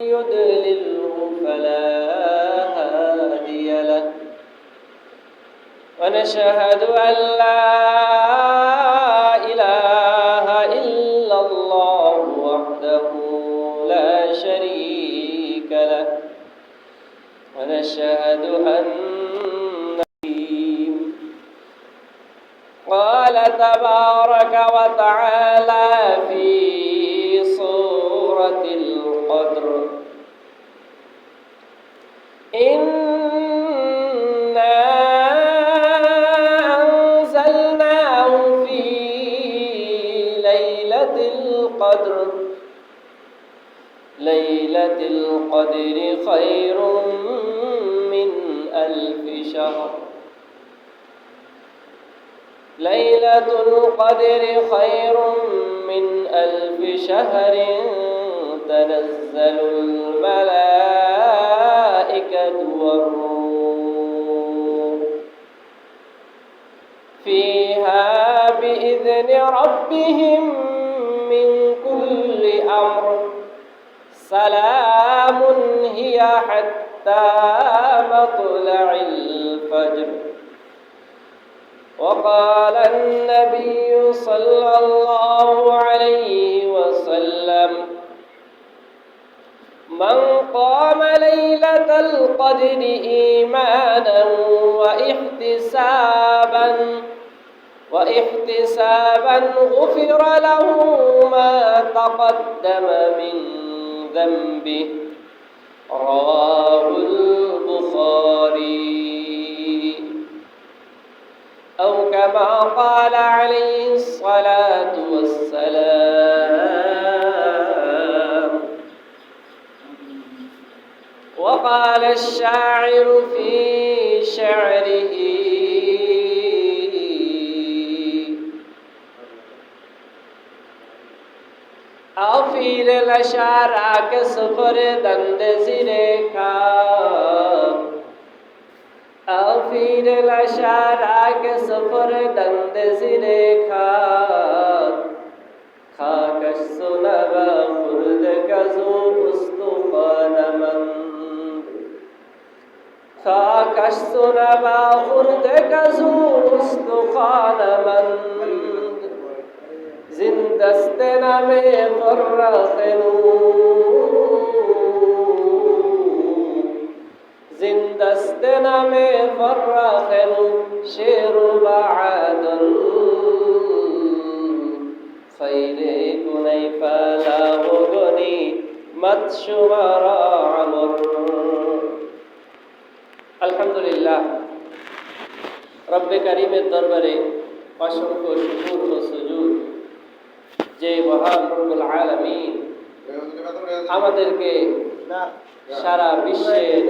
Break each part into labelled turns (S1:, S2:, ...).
S1: يضلله فلا هادي له ونشهد أن لا إله إلا الله وحده لا شريك له ونشهد أن قال تبارك وتعالى في سورة القدر إنا أنزلناه في ليلة القدر ليلة القدر خير من 1000 شهر ليلة القدر خير من 1000 شهر تنزل الملائكة والروح فيها بإذن ربهم من كل أمر سلام هي حتى مطلع الفجر. وقال النبي صلى الله عليه وسلم من قام ليلة القدر إيمانا واحتسابا غفر له ما تقدم من ذنبه رواه البخاري أو كما قال عليه الصلاة والسلام. وقال الشاعر في شعره آفیر لشارا کے سفر دند زیرے خواب آفیر لشارا کے سفر دند زیرے خواب خاکش سنبا خرد کزو استخان مند خاکش سنبا خرد کزو استخان مند زندست نامے فرخنو زندست نامے فرخنو شیر بعدل خیرے کنی پالا غنی مت شمار عمر. আলহামদুলিল্লাহ রব্বে কারীমের দরবারে অসংখ্য শুকর ও সুজুদ যে মহান রব্বুল আলামিন আমাদেরকে সারা বিশ্বের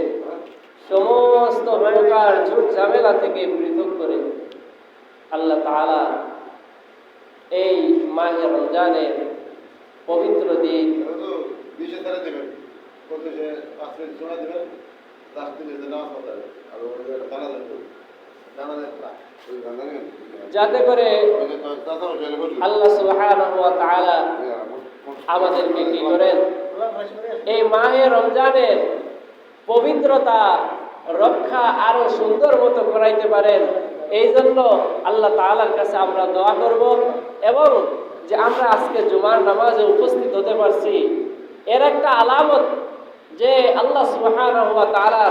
S1: সমস্ত প্রকার ঝুট ঝামেলা থেকে পৃথক করে আল্লাহ তাআলা এই মাহে রমজানের পবিত্র দিন যাতে করে আল্লাহ সুবহানাহু ওয়া তাআলা আমাদেরকে কি করেন এই মাহে রমজানের পবিত্রতা রক্ষা আরো সুন্দর মতো করাইতে পারেন। এই জন্য আল্লাহ তাআলার কাছে আমরা দোয়া করব এবং যে আমরা আজকে জুমার নামাজে উপস্থিত হতে পারছি এর একটা আলামত যে আল্লাহ সুবহানাহু ওয়া তাআলা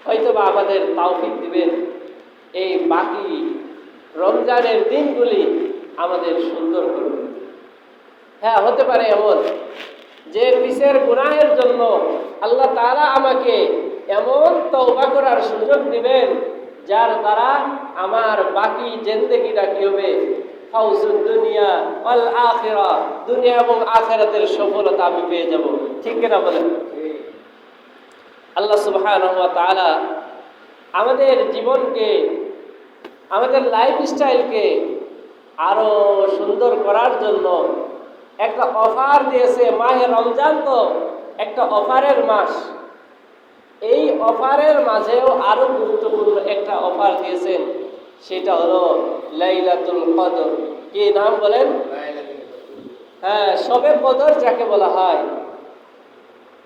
S1: হয়তোবা আমাদের তৌফিক দিবেন এই বাকি রমজানের দিনগুলি আমাদের সুন্দর করবে। হ্যাঁ, হতে পারে এমন যে পিছের গুনাহের জন্য আল্লাহ তাআলা আমাকে এমন তওবা করার সুযোগ দিবেন যার দ্বারা আমার বাকি জিন্দেগিটা কি হবে ফাউজুদ দুনিয়া ওয়াল আখিরা, দুনিয়া এবং আখিরাতের সফলতা আমি পেয়ে যাব। ঠিক কিনা বলেন? আল্লাহ সুবহানাহু ওয়া তাআলা আমাদের জীবনকে আমাদের লাইফস্টাইলকে আরো সুন্দর করার জন্য একটা অফার দিয়েছে। মাহে রমজান তো একটা অফারের মাস, এই অফারের মাঝেও আরো গুরুত্বপূর্ণ একটা অফার দিয়েছেন, সেটা হলো লাইলাতুল কদর। কি নাম বলেন? হ্যাঁ, শবে কদর যাকে বলা হয়।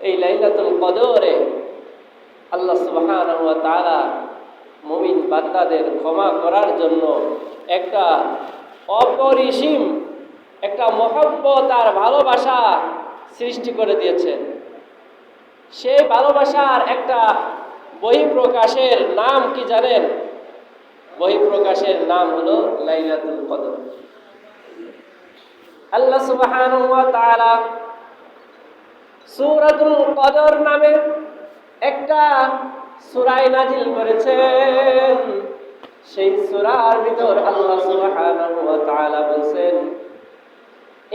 S1: এই লাইলাতুল কদরে আল্লাহ সুবহানাহু ওয়া তাআলা মুমিন বান্দাদের ক্ষমা করার জন্য একটা অপরিসীম একটা মহব্বত আর ভালোবাসা সৃষ্টি করে দিয়েছেন। সেই ভালোবাসার একটা বহিঃপ্রকাশের নাম কি জানেন? বহিঃপ্রকাশের নাম হলো লাইলাতুল কদর। আল্লাহ সুবহানাহু ওয়া তাআলা সূরাতুল কদর নামে একটা সূরা নাজিল করেছেন। সেই সূরার ভিতর আল্লাহ সুবহানাহু ওয়া তাআলা বলেন,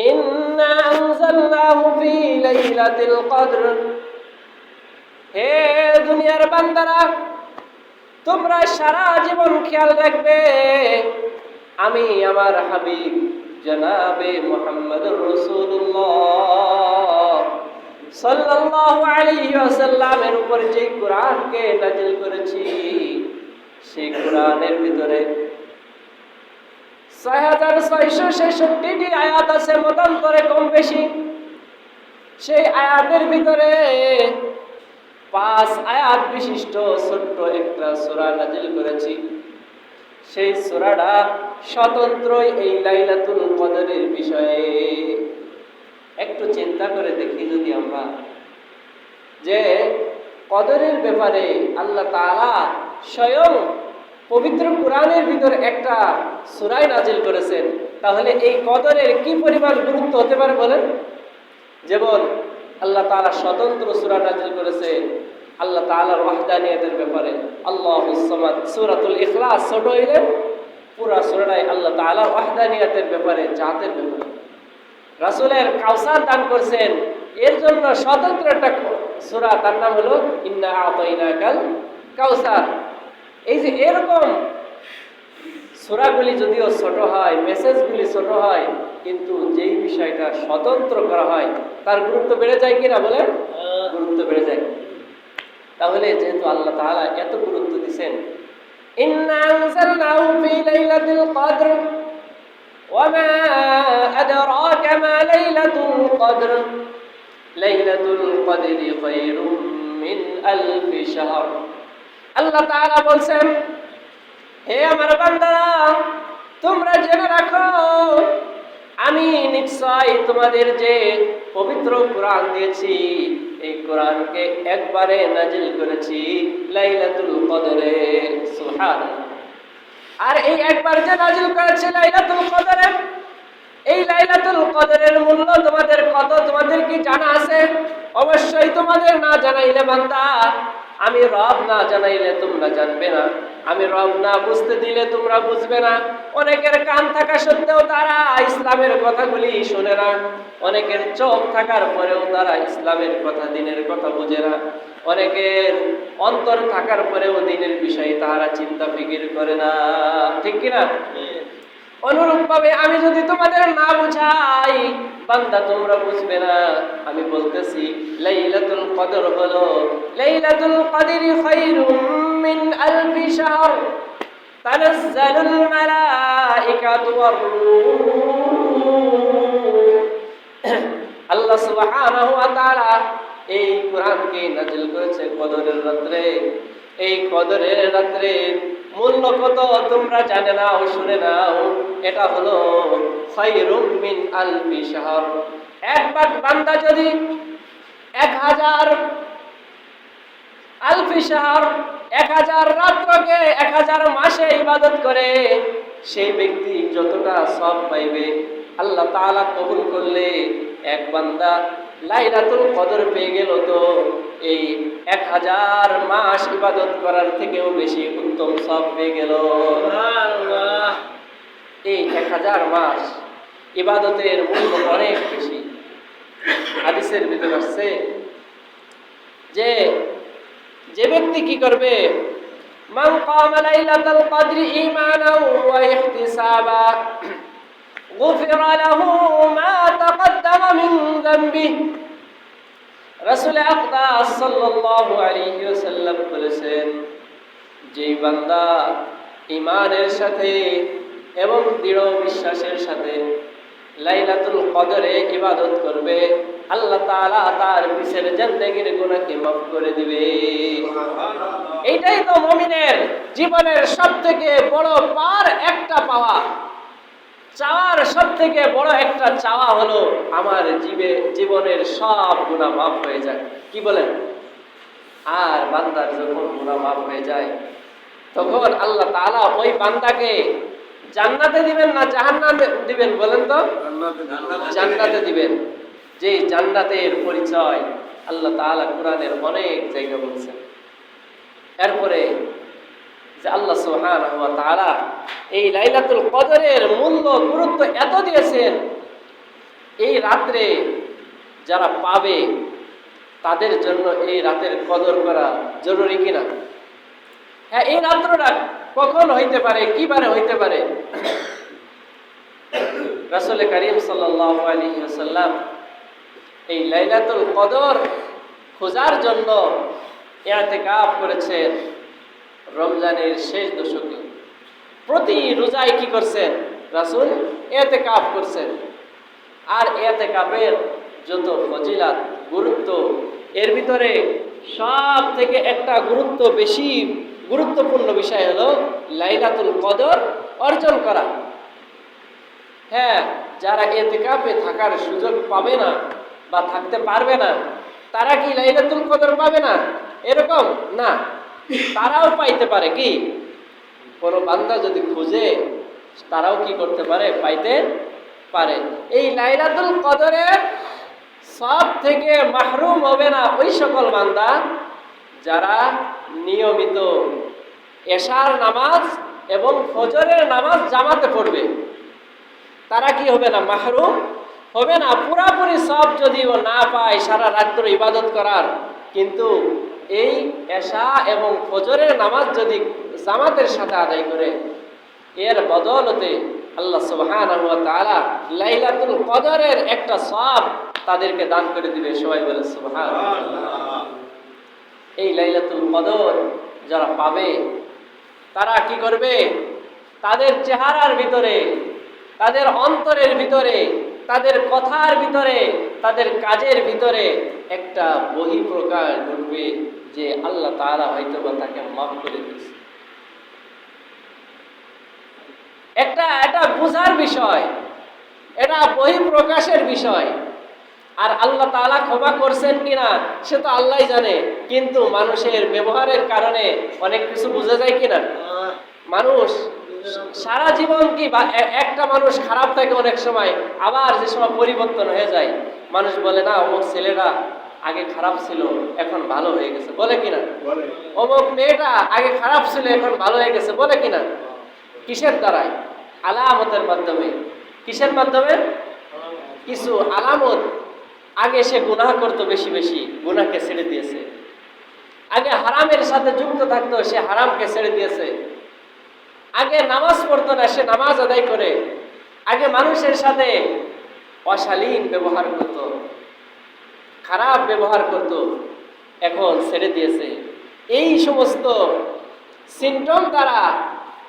S1: ইন্না আনজালনাহু ফি লাইলাতিল কদর। হে দুনিয়ার বান্দারা, তোমরা সারা জীবন খেয়াল রাখবে, আমি আমার হাবিব জনাবে মুহাম্মদুর রাসূলুল্লাহ সাল্লাল্লাহু আলাইহি ওয়াসাল্লামের উপর যে কোরআনকে নাযিল করেছি, সেই কোরআনের ভিতরে ৬৬৬৬টি আয়াত আছে, মতান্তরে কম বেশি। সেই আয়াতের ভিতরে ৫ আয়াত বিশিষ্ট ছোট্ট একটা সূরা নাযিল করেছি। সেই সূরাটা স্বতন্ত্রই এই লাইলাতুল কদরের বিষয়ে। একটু চিন্তা করে দেখি যদি আমরা, যে কদরের ব্যাপারে আল্লাহ তাআলা স্বয়ং পবিত্র কোরআনের ভিতরে একটা সূরা নাযিল করেছেন, তাহলে এই কদরের কি পরিমাণ গুরুত্ব হতে পারে বলেন? যেমন আল্লাহ তাআলা স্বতন্ত্র সূরা নাযিল করেছে আল্লাহ তাআলার ওয়াহদানিয়তের ব্যাপারে। আল্লাহুস সামাদ, সূরাতুল ইখলাস ছোট হইলে পুরা সূরাটাই আল্লাহ তাআলার ওয়াহদানিয়তের ব্যাপারে, জাতের ব্যাপারে। রাসূলের কাউসার দান করছেন, এর জন্য স্বতন্ত্র একটা সূরা, তার নাম হলো ইন্না আতাইনাকাল কাউসার। এই যে এরকম সূরাগুলি যদিও ছোট হয়, মেসেজগুলি ছোট হয়, কিন্তু যেই বিষয়টা স্বতন্ত্র করা হয় তার গুরুত্ব বেড়ে যায় কিনা বলেন? গুরুত্ব বেড়ে যায়। তাহলে যেহেতু আল্লাহ তাআলা এত গুরুত্ব দিয়েছেন, ইন্না আনজালনাহু ফি লাইলাতিল কদর ওয়া মা আদরাকা মা লাইলাতুল কদর লাইলাতুল কদরি খায়রুম মিন আলফি শাহর। আল্লাহ তাআলা বলছেন, হে আমার বান্দারা, তোমরা জেনে রাখো, আমি নিশ্চয় তোমাদের যে পবিত্র কোরআন দিয়েছি, এই কোরআনকে একবারে নাজিল করেছি লাইলাতুল কদরে। সুবহানাল্লাহ। আর এই একবার যে নাজিল করেছি লাইলাতুল কদরে, এই লাইলাতুল কদরের মূল্য তোমাদের কত, তোমাদের কি জানা আছে? অবশ্যই তোমাদের না জানাইলে বান্দা, আমি রব না জানাইলে তোমরা জানবে না, আমি রব না বুঝতে দিলে তোমরা বুঝবে না। অনেকের কান থাকা সত্ত্বেও তারা ইসলামের কথাগুলি শোনে না, অনেকের চোখ থাকার পরেও তারা ইসলামের কথা, দিনের কথা বোঝে না, অনেকের অন্তর থাকার পরেও দিনের বিষয়ে তারা চিন্তা ফিকির করে না, ঠিক কিনা? অনুরূপভাবে আমি যদি তোমাদের না বুঝাই, বান্দা তোমরা বুঝবে না। আমি বলতেছি লাইলাতুল কদর হলো, লাইলাতুল কদরি খায়রুম মিন আলফি শাহর তানাজ্জালুল মালাইকাতু ওয়ার রূহ। আল্লাহ সুবহানাহু ওয়া তাআলা এই কোরআনকে নাযিল করেছে কদরের রাত্রে। এই কদরের রাত্রে মূল্য কত তোমরা জানে নাও, শুনে নাও, এটা হলো খায়রুম মিন আলফি শাহর। একবার বান্দা যদি 1000 আলফি শাহর, 1000 রাত্রকে 1000 মাসে ইবাদত করে, সেই ব্যক্তি যতটা সওয়াব পাইবে, আল্লাহ তাআলা কবুল করলে এক বান্দা লাইলাতুল কদর পেয়ে গেল, তো এই 1000 মাস ইবাদত করার থেকেও বেশি উত্তম সওয়াব পেয়ে গেল। সুবহানাল্লাহ। এই 1000 মাস ইবাদতের মূল্য অনেক বেশি। হাদিসের ভিতরে আসছে যে যে ব্যক্তি কি করবে, মান কামা লাইলাতুল কদরি ঈমানাও ওয়া ইহতিসাবা গুফিরা লাহু মা তাকদ্দামা মিন যামবিহি। রাসূল আকরাম সাল্লাল্লাহু আলাইহি ওয়াসাল্লাম বলেছেন, যে বান্দা ঈমানের সাথে এবং দৃঢ় বিশ্বাসের সাথে লাইলাতুল কদরে ইবাদত করবে, আল্লাহ তাআলা তার পিছের জিন্দেগির গুনাহকে মাফ করে দিবে। এইটাই তো মুমিনের জীবনের সবথেকে বড় একটা পাওয়া। চাওয়ার সবথেকে বড় একটা চাওয়া হলো আমার জীবনের সব গুনাহ মাফ হয়ে যায়। কি বলেন? আর বান্দার যখন গুনাহ মাফ হয়ে যায়, তখন আল্লাহ তাআলা ওই বান্দাকে জান্নাতে দিবেন না জাহান্নামে দিবেন বলেন তো? জান্নাতে দিবেন। যে জান্নাতের পরিচয় আল্লাহ তাআলা কোরআনের অনেক জায়গা বলছেন। এরপরে যে আল্লাহ সুবহানাহু ওয়া তাআলা এই লাইলাতুল কদরের মূল্য গুরুত্ব এত দিয়েছেন, এই রাত্রে যারা পাবে তাদের জন্য এই রাতের কদর করা জরুরি কিনা? হ্যাঁ, এই রাত্রটা কখন হইতে পারে, কিবারে হইতে পারে? রাসূল করিম সাল্লাল্লাহু আলাইহি ওয়াসাল্লাম এই লাইলাতুল কদর খোঁজার জন্য ইতিকাফ করেছেন রমজানের শেষ দশকে। প্রতি রোজায় কি করছেন? রাসূল ইতিকাফ করছেন। আর ইতিকাফের যত ফজিলত, গুরুত্ব, এর ভিতরে সব থেকে একটা বেশি গুরুত্বপূর্ণ বিষয় হলো লাইলাতুল কদর অর্জন করা। হ্যাঁ, যারা ইতিকাফে থাকার সুযোগ পাবে না বা থাকতে পারবে না, তারা কি লাইলাতুল কদর পাবে না? এরকম না, তারাও পাইতে পারে। কি কোনো বান্দা যদি খুঁজে, তারাও কি করতে পারে? পাইতে পারে। এই লাইলাতুল কদরের সব থেকে মাহরুম হবে না ওই সকল বান্দা যারা নিয়মিত এশার নামাজ এবং ফজরের নামাজ জামাতে পড়বে। তারা কি হবে না? মাহরুম হবে না। পুরাপুরি সব যদিও না পায় সারা রাত্র ইবাদত করার, কিন্তু এই এশা এবং ফজরের নামাজ যদি জামাতের সাথে আদায় করে, এর বদৌলতে আল্লাহ সুবহানাহু ওয়া তাআলা লাইলাতুল কদরের একটা সওয়াব তাদেরকে দান করে দিবে। সবাই বলে সুবহানাল্লাহ। এই লাইলাতুল কদর যারা পাবে, তারা কি করবে? তাদের চেহারার ভিতরে, তাদের অন্তরের ভিতরে, তাদের কথার ভিতরে, তাদের কাজের ভিতরে একটা বহিঃপ্রকাশ ঘটবে যে আল্লাহ তাআলা হয়তো বা তাকে মাফ করে দিয়েছে। এটা বোঝার বিষয়, এটা বহিঃপ্রকাশের বিষয়। আর আল্লাহ তাআলা ক্ষমা করছেন কিনা সে তো আল্লাহই জানে, কিন্তু মানুষের ব্যবহারের কারণে অনেক কিছু বোঝা যায় কিনা। মানুষ সারা জীবন কি একটা মানুষ খারাপ থাকে অনেক সময়, আবার যে সময় পরিবর্তন হয়ে যায়, মানুষ বলে না অমুক ছেলেটা আগে খারাপ ছিল এখন ভালো হয়ে গেছে, বলে কিনা? অমুক মেয়েটা আগে খারাপ ছিল এখন ভালো হয়ে গেছে, বলে কিনা? কিসের দ্বারাই? আলামতের মাধ্যমে। কিসের মাধ্যমে? কিছু আলামত। আগে সে গুনাহ করতো, বেশি বেশি গুনাহকে ছেড়ে দিয়েছে। আগে হারামের সাথে যুক্ত থাকতো, সে হারামকে ছেড়ে দিয়েছে। আগে নামাজ পড়তো না, সে নামাজ আদায় করে। আগে মানুষের সাথে অশালীন ব্যবহার করত, খারাপ ব্যবহার করত, এখন ছেড়ে দিয়েছে। এই সমস্ত সিমটম দ্বারা,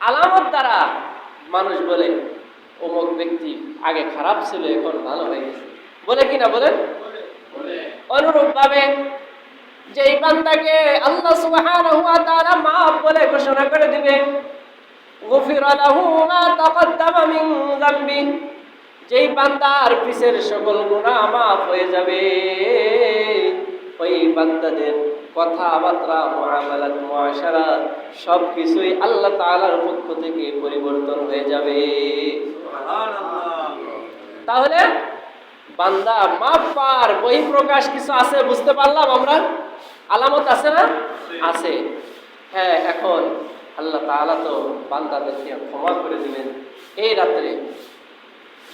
S1: আলামত দ্বারা মানুষ বলে অমুক ব্যক্তি আগে খারাপ ছিল এখন ভালো হয়ে গেছে, বলে কিনা? বলেন। অনুরূপ ভাবে যেই বান্দাকে আল্লাহ সুবহানাহু ওয়া তাআলা মাফ বলে ঘোষণা করে দিবে, গুফিরা লাহু মা তাকদ্দামা মিন যামবি, যেই বান্দার পিছের সকল গুনাহ মাফ হয়ে যাবে, ওই বান্দাদের কথাবার্তা, মুআমালাত, মুআশারাত সবকিছুই আল্লাহ তাআলার পক্ষ থেকে পরিবর্তন হয়ে যাবে। সুবহানাল্লাহ। তাহলে বান্দা মাফ পাওয়ার বহিঃপ্রকাশ কিছু আছে, বুঝতে পারলাম আমরা। আলামত আছে না? আছে। হ্যাঁ, এখন আল্লাহ তাআলা তো বান্দাদেরকে ক্ষমা করে দিবেন এই রাত্রে।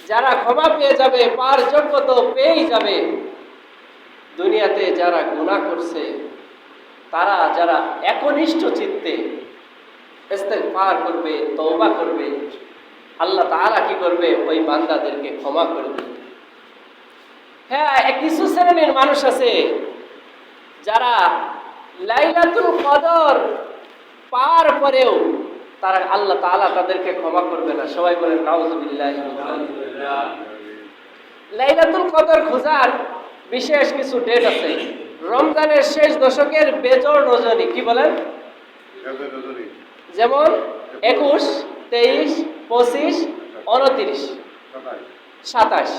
S1: যারা ক্ষমা পেয়ে যাবে, পার যোগ্য তো পেয়েই যাবে। দুনিয়াতে যারা গুনাহ করছে, তারা যারা একনিষ্ঠ চিত্তে ইস্তেগফার করবে, তওবা করবে, আল্লাহ তাআলা কি করবে? ওই বান্দাদেরকে ক্ষমা করে দেবে। হ্যাঁ, কিছু শ্রেণীর মানুষ আছে যারা লাইলাতুল কদর পাওয়ার পরেও তারা আল্লাহ তাআলা তাদেরকে ক্ষমা করবে না। সবাই বলেন নাউযুবিল্লাহি। লাইলাতুল কদর খোঁজার বিশেষ কিছু ডেট আছে। রমজানের শেষ দশকের বেজোড় রজনী, কি বলেন, যেমন 21, 23, 25, 29, 27,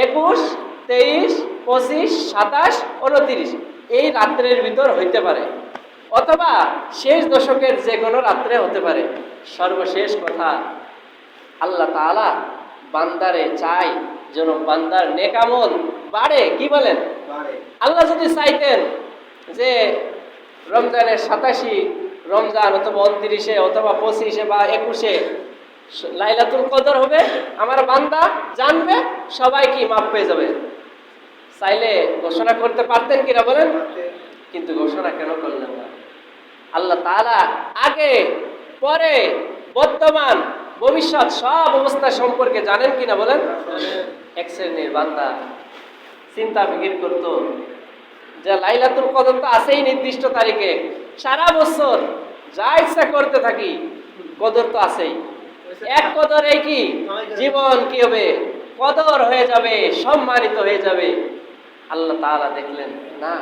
S1: 21, 23, 25, 27, 29 এই রাত্রের ভিতর হইতে পারে, অথবা শেষ দশকের যে কোনো রাত্রে হতে পারে। সর্বশেষ কথা, আল্লাহ তাআলা বান্দারে চাই যেন বান্দার নেকামল বাড়ে, কি বলেন। আল্লাহ যদি চাইতেন যে রমজানের 87 রমজান অথবা 29-এ অথবা 25-এ বা 21-এ লাইলাতুল কদর হবে, আমার বান্দা জানবে, সবাই কি মাফ পেয়ে যাবে, চাইলে ঘোষণা করতে পারতেন কিনা বলেন। কিন্তু ঘোষণা কেন করলেন না? আল্লাহ তাআলা আগে পরে বর্তমান ভবিষ্যৎ সব অবস্থা সম্পর্কে জানেন কিনা বলেন। এক শ্রেণীর বান্দা চিন্তা ফিকির করত যে লাইলাতুল কদর তো আছেই নির্দিষ্ট তারিখে, সারা বছর যা ইচ্ছা করতে থাকি, কদর তো আছেই, এক কদরে কি জীবন কি হবে, কদর হয়ে যাবে, সম্মানিত হয়ে যাবে। আল্লাহ তাআলা দেখলেন না,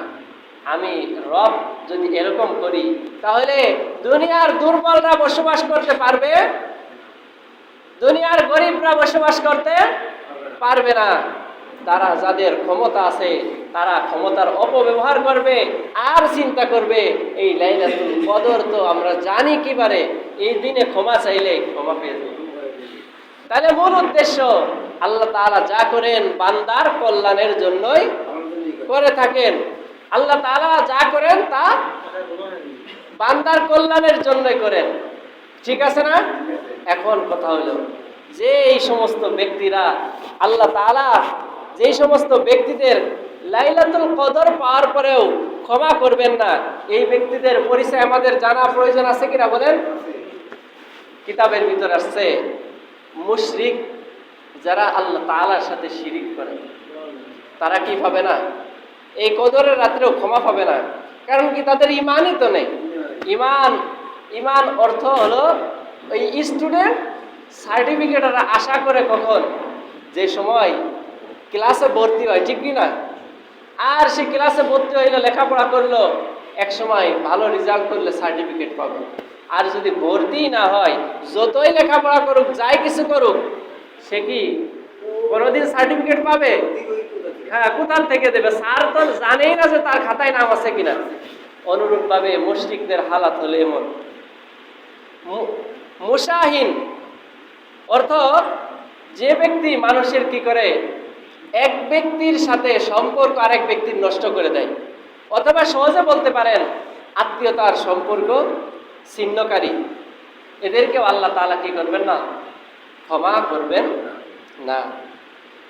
S1: আমি রব যদি এরকম করি তাহলে দুনিয়ার দুর্বলরা বসবাস করতে পারবে, দুনিয়ার গরিবরা বসবাস করতে পারবে না। তারা যাদের ক্ষমতা আছে তারা ক্ষমতার অপব্যবহার করবে আর চিন্তা করবে এই লাইলাতুল কদর তো আমরা জানি কিবারে, এই দিনে ক্ষমা চাইলে ক্ষমা পেয়ে যাবে। তাহলে মূল উদ্দেশ্য, আল্লাহ তাআলা যা করেন বান্দার কল্যাণের জন্যই করে থাকেন। আল্লাহ তাআলা যা করেন তা বান্দার কল্যাণের জন্যই করেন, ঠিক আছে না? এখন কথা হলো যে এই সমস্ত ব্যক্তিরা, আল্লাহ তাআলা যেই সমস্ত ব্যক্তিদের লাইলাতুল কদর পাওয়ার পরেও ক্ষমা করবেন না, এই ব্যক্তিদের পরিচয় আমাদের জানা প্রয়োজন আছে কিনা বলেন। কিতাবের ভিতর আসছে মুশরিক যারা আল্লাহ তাআলার সাথে শিরিক করে, তারা কি পাবে না, এই কদরের রাত্রেও ক্ষমা পাবে না। কারণ কি, তাদের ইমানই তো নেই। ইমান অর্থ হলো ওই স্টুডেন্ট সার্টিফিকেট আশা করে কখন, যে সময় ক্লাসে ভর্তি হয়, ঠিক কি না? আর সে ক্লাসে ভর্তি হইলে লেখাপড়া করলো, এক সময় ভালো রেজাল্ট করলে সার্টিফিকেট পাবে। আর যদি ভর্তি না হয়, যতই লেখাপড়া করুক, যাই কিছু করুক, সে কি কোনোদিন সার্টিফিকেট পাবে? হ্যাঁ, কোথার থেকে দেবে? স্যার তো জানেই না যে তার খাতায় নাম আছে কিনা। অনুরূপভাবে মুশরিকদের হালাত হলো এমন। মুশাহিন অর্থ যে ব্যক্তি মানুষের কি করে, এক ব্যক্তির সাথে সম্পর্ক আরেক ব্যক্তির নষ্ট করে দেয়, অথবা সহজে বলতে পারেন আত্মীয়তার সম্পর্ক ছিন্নকারী, এদেরকেও আল্লাহ তাআলা কি করবেন না, ক্ষমা করবেন না।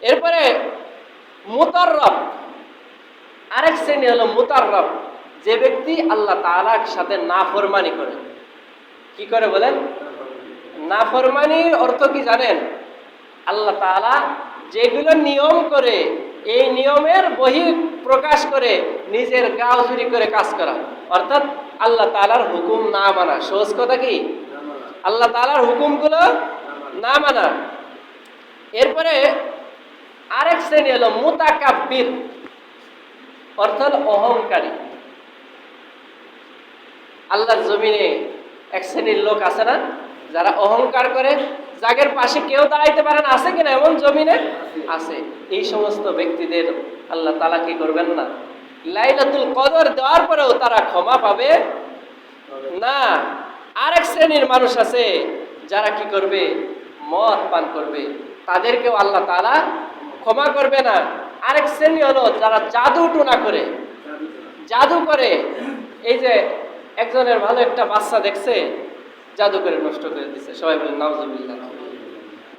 S1: এরপরে মুতাররব, আরেক শ্রেণী হলো মুতাররব, যে ব্যক্তি আল্লাহ তাআলার সাথে নাফরমানি করে। কি করে বলেন? নাফরমানির অর্থ কি জানেন? আল্লাহ তাআলা যেগুলো নিয়ম করে, এই নিয়মের বহিঃ প্রকাশ করে নিজের গাও চুরি করে কাজ করা, অর্থাৎ আল্লাহ তাআলার হুকুম না মানা। সহজ কথা কি, আল্লাহ তাআলার হুকুমগুলো না মানা। এরপরে আরেক শ্রেণী হলো মুতাকাব্বির, অর্থাৎ অহংকারী। আল্লাহর জমিনে এক শ্রেণীর লোক আছে না, যারা অহংকার করে, যাদের পাশে কেউ দাঁড়াইতে পারে না, আছে কিনা এমন জমিনে? আছে। এই সমস্ত ব্যক্তিদের আল্লাহ তাআলা কি করবেন না, লাইলাতুল কদর দেওয়ার পরেও তারা ক্ষমা পাবে না। আরেক শ্রেণীর মানুষ আছে যারা কি করবে, মদ পান করবে, তাদেরকেও আল্লাহ তাআলা ক্ষমা করবে না। আরেক শ্রেণী হলো যারা জাদু টোনা করে, জাদু করে। এই যে একজনের ভালো একটা বাচ্চা দেখছে, জাদু করে নষ্ট করে দিচ্ছে, সবাই বলেন নাউজুবিল্লাহ।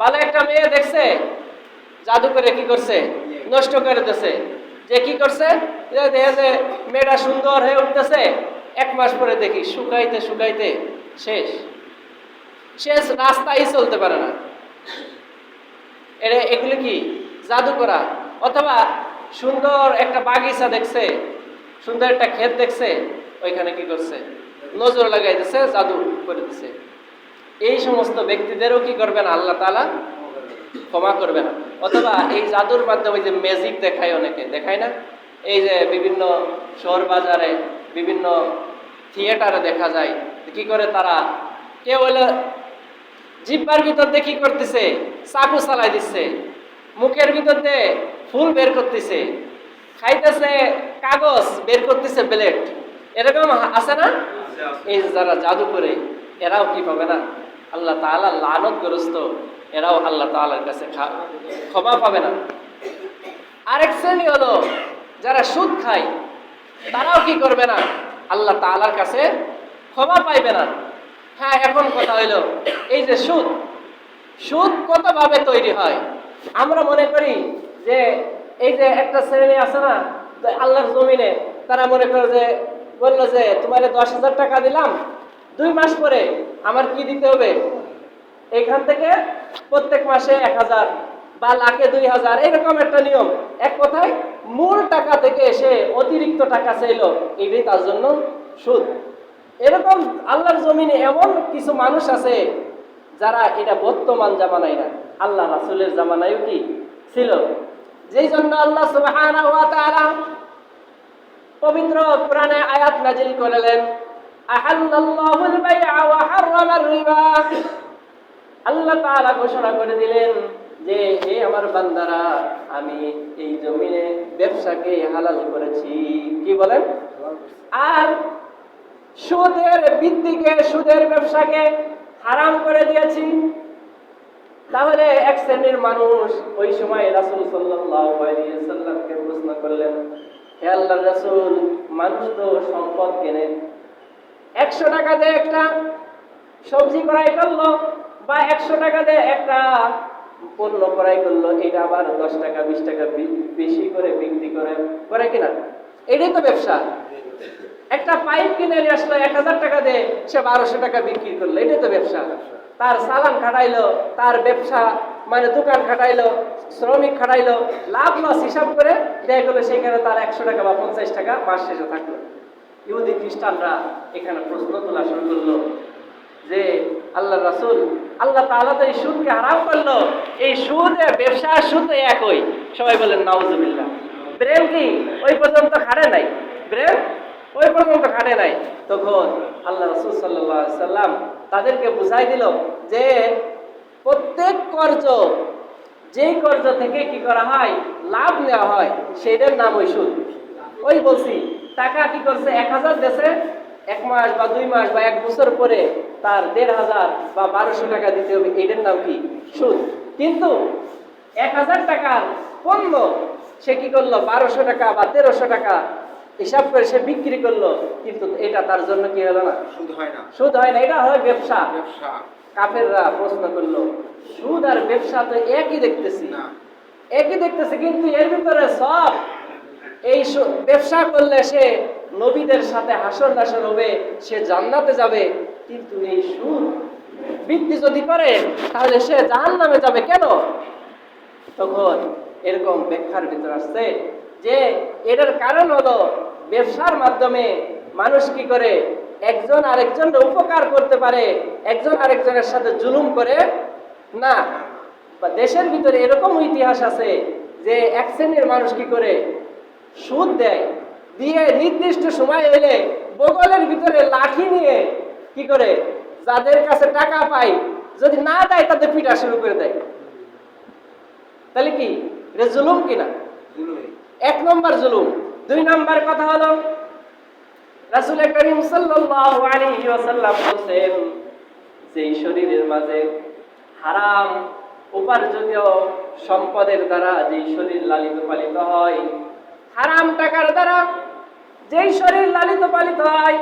S1: ভালো একটা মেয়ে দেখছে, জাদু করে কি করছে, নষ্ট করে দিচ্ছে। যে কি করছে, দেখে যে মেয়েটা সুন্দর হয়ে উঠতেছে, 1 মাস পরে দেখি শুকাইতে শুকাইতে শেষ, রাস্তায় চলতে পারে না। এগুলো কি জাদু করা। অথবা সুন্দর একটা বাগিচা দেখছে, সুন্দর একটা ক্ষেত দেখছে, ওইখানে কি করছে, নজর লাগাই দিচ্ছে, জাদু করে দিচ্ছে। এই সমস্ত ব্যক্তিদেরও কি করবেন আল্লাহ তাআলা ক্ষমা করবে না। অথবা এই জাদুর মাধ্যমে যে ম্যাজিক দেখায়, অনেকে দেখায় না, এই যে বিভিন্ন শহর বাজারে বিভিন্ন থিয়েটারে দেখা যায় কি করে তারা, কেউ হলো জিহ্বার ভিতর দিয়ে কি করতেছে, চাকু চালাই দিচ্ছে, মুখের ভিতর দিয়ে ফুল বের করতেছে, খাইতেছে কাগজ বের করতেছে ব্লেড, এরকম আছে না? এই যারা জাদু করে এরাও কি পাবে না? আল্লাহ তাআলা লানতগ্রস্ত, এরাও আল্লাহ তাআলার কাছে ক্ষমা পাবে না। আরেক শ্রেণী হলো যারা সুদ খায়, তারাও কি করবে না? আল্লাহ তাআলার কাছে ক্ষমা পাইবে না। হ্যাঁ, এখন কথা হইলো এই যে সুদ, সুদ কতভাবে তৈরি হয়। আমরা মনে করি যে এই যে একটা শ্রেণী আছে না আল্লাহর জমিনে, তারা মনে করে যে বললো যে তোমার 10,000 টাকা দিলাম, 2 মাস পরে আমার কি দিতে হবে, এখান থেকে প্রত্যেক মাসে 1,000 বা লাখে 2,000, এরকম একটা নিয়ম। এক কথায় মূল টাকা থেকে সে অতিরিক্ত টাকা চাইলো, এটাই তার জন্য সুদ। এরকম আল্লাহর জমিনে এমন কিছু মানুষ আছে যারা এটা বর্তমান জামানায় না, আল্লাহ রাসূলের জামানায়ও কি ছিল। যেই জন্য আল্লাহ সুবহানাহু ওয়া তাআলা পবিত্র কোরআনে আয়াত নাজিল করলেন, আহাল্লাল্লাহুল বাই'a ওয়া হাররামার রিবা। আল্লাহ তাআলা ঘোষণা করে দিলেন যে হে আমার বান্দারা, আমি এই জমিনে ব্যবসাকে হালাল করেছি। কি বলেন? আর সুদের বৃদ্ধিকে, সুদের ব্যবসাকে হারাম করে দিয়েছি। তাহলে এক শ্রেণীর মানুষ ওই সময় রাসূল সাল্লাল্লাহু আলাইহি ওয়াসাল্লামকে প্রশ্ন করলেন, হে আল্লাহর রাসূল, মানুষ তো সম্পদ কেনে, 100 টাকা দিয়ে একটা সবজি ক্রয় করলো বা 100 টাকা দিয়ে একটা পণ্য ক্রয় করলো, এটা আবার 10 টাকা 20 টাকা বেশি করে বিক্রি করে কিনা? এটাই তো ব্যবসা। একটা পাইপ কিনে নিয়ে আসলো 1,000 টাকা দিয়ে, সে 1200 টাকা বিক্রি করলো, এটাই তো ব্যবসা। তার সালান খাটাইলো, তার ব্যবসা মানে দোকান খাটাইলো, শ্রমিক খাটাইলো, লাভ লস হিসাব করে দেখা গেলো সেখানে তার 100 টাকা বা 50 টাকা মাস শেষে থাকলো। ইহুদি খ্রিস্টানরা এখানে প্রশ্ন তোলা শুরু করলো যে আল্লাহ রাসূল, আল্লাহ তাআলা তো এই সুদকে হারাম করলো, এই সুদ ব্যবসা সুদ একই। সবাই বলেন নাউজুবিল্লাহ। ব্রেন কি ওই পর্যন্ত খাটে নাই? ব্রেন ওই পর্যন্ত খাটে নাই। তখন আল্লাহ রাসূল সাল্লাল্লাহু আলাইহি সাল্লাম তাদেরকে বুঝাই দিল যে প্রত্যেক কর্জ, যেই কর্জ থেকে কি করা হয়, লাভ নেওয়া হয়, সেটার নাম ওই সুদ। ওই বলছি টাকা কি করছে, 1,000 দেশে 1 মাস বা 2 মাস বা 1 বছর পরে তার 1,500 বা 1200 টাকা দিতে হবে, এটার নাম কি? সুদ। কিন্তু 1,000 টাকার পণ্য সে কি করলো, 1200 টাকা বা 1,300 টাকা হিসাব করে সে বিক্রি করলো, কিন্তু এটা তার জন্য কি হলো না? সুদ হয় না। সুদ হয় না, এটা হয় ব্যবসা। কাফেররা প্রশ্ন করলো, সুদ আর ব্যবসা তো একই দেখতেছি না, একই দেখতেছি, কিন্তু এর ভিতরে সব, এই ব্যবসা করলে সে নবীদের সাথে হাসর নাসর হবে, সে জান্নাতে যাবে, কিন্তু এই সুদ বৃদ্ধি যদি করে তাহলে সে জাহান্নামে যাবে কেন? তখন এরকম ব্যাখ্যার ভিতর আসছে যে এটার কারণ হলো ব্যবসার মাধ্যমে মানুষ কি করে, একজন আরেকজনের উপকার করতে পারে, একজন আরেকজনের সাথে জুলুম করে না। বা দেশের ভিতরে এরকম ইতিহাস আছে যে এক শ্রেণীর মানুষ কি করে, সুদ দেয়, দিয়ে নির্দিষ্ট সময় এলে বগলের ভিতরে লাঠি নিয়ে কি করে, যাদের কাছে টাকা পায় যদি না দেয় তাদের পিটা শুরু করে দেয়। তাহলে কি এটা জুলুম কিনা? 1 নম্বর জুলুম। 2 নম্বর কথা হলো রাসূল করিম সাল্লাল্লাহু আলাইহি ওয়াসাল্লাম বলেন, যেই শরীরের মাঝে হারাম উপার্জিত সম্পদের দ্বারা যেই শরীর লালিত পালিত হয়, হারাম টাকার দ্বারা যেই শরীর লালিত পালিত হয়,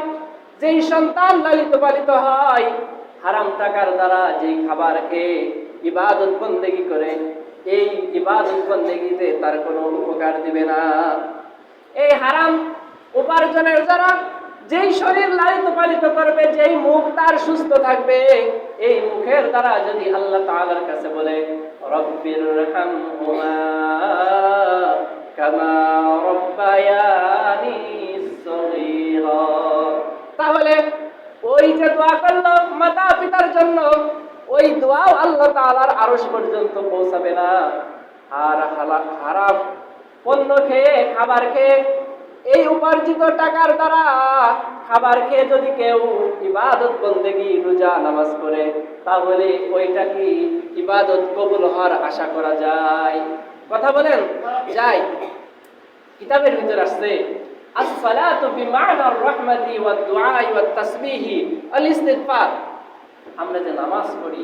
S1: যেই সন্তান লালিত পালিত হয়, হারাম টাকার দ্বারা যেই খাবার খেয়ে ইবাদত বন্দেগী করে, এই ইবাদত বন্দেগীতে তার কোনো উপকার দিবে না। এই হারাম উপার্জনের দ্বারা যেই শরীর লালিত পালিত করবে, যেই মুখ তার সুস্থ থাকবে, এই মুখের দ্বারা যদি আল্লাহ তাআলার কাছে বলে রব্বিরহামহুমা কামা রব্বায়ানি সগীরা, তাহলে ওই যে দোয়া করলো মাতা পিতার জন্য, ওই দোয়াও আল্লাহ তাআলার আরশ পর্যন্ত পৌঁছাবে না। আর হারাম পণ্য খেয়ে, খাবার খেয়ে, এই উপার্জিত টাকার দ্বারা খাবার খেয়ে যদি কেউ ইবাদত বন্দেগী রোজা নামাজ করে, তাহলে ওইটা কি ইবাদত কবুল হওয়ার আশা করা যায়? কথা বলেন, যায়? কিতাবের ভিতর আসছে as-salatu biমা'না আর-রাহমাতি ওয়াদ-দুআই ওয়াত-তাসবিহি ওয়াল-ইস্তিগফার। আমরা যে নামাজ পড়ি,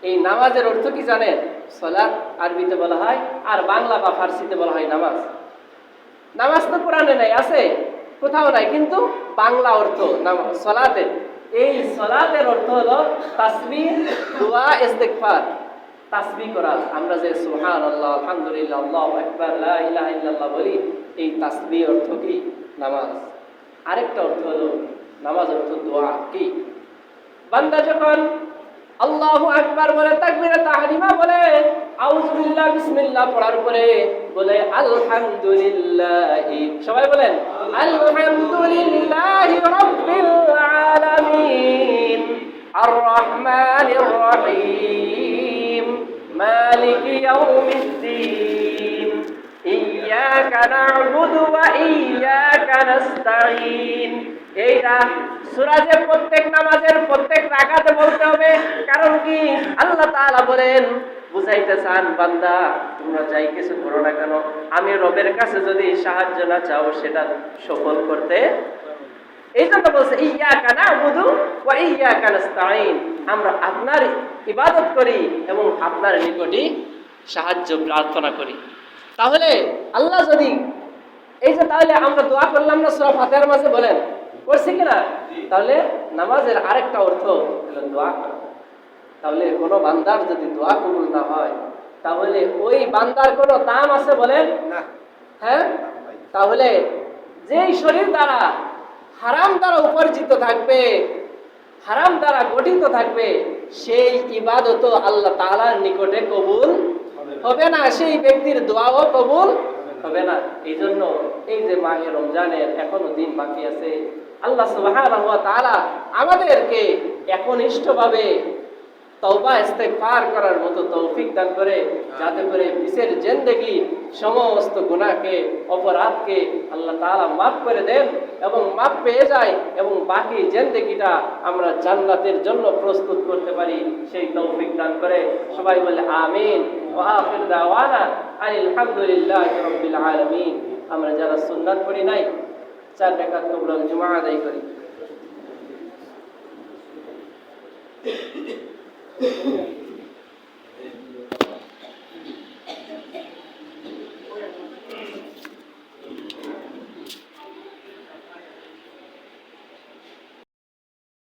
S1: এই নামাজের অর্থ কি জানেন? সালাত আরবিতে বলা হয়, আর বাংলা বা ফার্সিতে বলা হয় নামাজ। নামাজ তো কোরআনে নাই, আছে কোথাও নাই, কিন্তু বাংলা অর্থ নামাজ সালাতের, এই সালাতের অর্থ হলো তাসবিহ, দোয়া, ইস্তিগফার। তাসবিহ করা, আমরা যে সুবহানাল্লাহ, আলহামদুলিল্লাহ, আল্লাহু আকবার, লা ইলাহা ইল্লাল্লাহ বলি, এই তাসবিহ অর্থ কি? নামাজ। আরেকটা অর্থ হলো নামাজ অর্থ দোয়া। কি? বান্দা যখন আল্লাহু আকবার বলে, তাকবীরে তাহরিমা বলে, আউযু বিল্লাহ বিসমিল্লাহ পড়ার পরে বলে আলহামদুলিল্লাহি, সবাই বলেন আলহামদুলিল্লাহি রাব্বিল আলামিন আর রহমানির রহিম মালিকি ইয়াউমিদ্দিন ইয়্যাকা না'বুদু ওয়া ইয়্যাকা নাস্তাঈন। এইটা সূরাতে প্রত্যেক নামাজের প্রত্যেক রাকাতে বলতে হবে। কারণ কি? আল্লাহ তাআলা বলেন, বুঝাইতে চান, বান্দা তোমরা যাই কিছু করো না কেন, আমি রবের কাছে যদি সাহায্য না চাও সেটা সফল করতে, এই জন্য বলছে ইয়্যাকা না'বুদু ওয়া ইয়্যাকা নাস্তাঈন, আমরা আপনার ইবাদত করি এবং আপনার নিকটই সাহায্য প্রার্থনা করি। তাহলে আল্লাহ যদি এই যে, তাহলে আমরা দোয়া করলাম না সূরা ফাতিহার মাঝে, বলেন করছি কিনা? তাহলে নামাজের আরেকটা অর্থ হলো দোয়া করা। তাহলে কোনো বান্দার যদি দোয়া কবুল না হয়, তাহলে ওই বান্দার কোনো দাম আছে বলেন? হ্যাঁ? তাহলে যেই শরীর দ্বারা হারাম দ্বারা উপার্জিত থাকবে, হারাম দ্বারা গঠিত থাকবে, সেই ইবাদত আল্লাহ তাআলার নিকটে কবুল হবে না, সেই ব্যক্তির দোয়াও কবুল হবে না। এই জন্য এই যে মাহে রমজানের এখনো দিন বাকি আছে, আল্লাহ সুবহানাহু ওয়া তাআলা আমাদেরকে একনিষ্ঠভাবে তওবা ইস্তেগফার করার মতো তৌফিক দান করে, যাতে করে পিছের জিন্দেগি সমস্ত গুনাহকে, অপরাধকে আল্লাহ তাআলা মাফ করে দেন এবং মাফ পেয়ে যায়, এবং বাকি জিন্দেগিটা আমরা জান্নাতের জন্য প্রস্তুত করতে পারি, সেই তৌফিক দান করে। সবাই বলে আমিন। ওয়া আখির দাওয়ানা আলহামদুলিল্লাহি রাব্বিল আলামিন। আমরা যারা সুন্নাত পড়ি নাই, 4 রাকাত কবুল জুমা আদায় করি।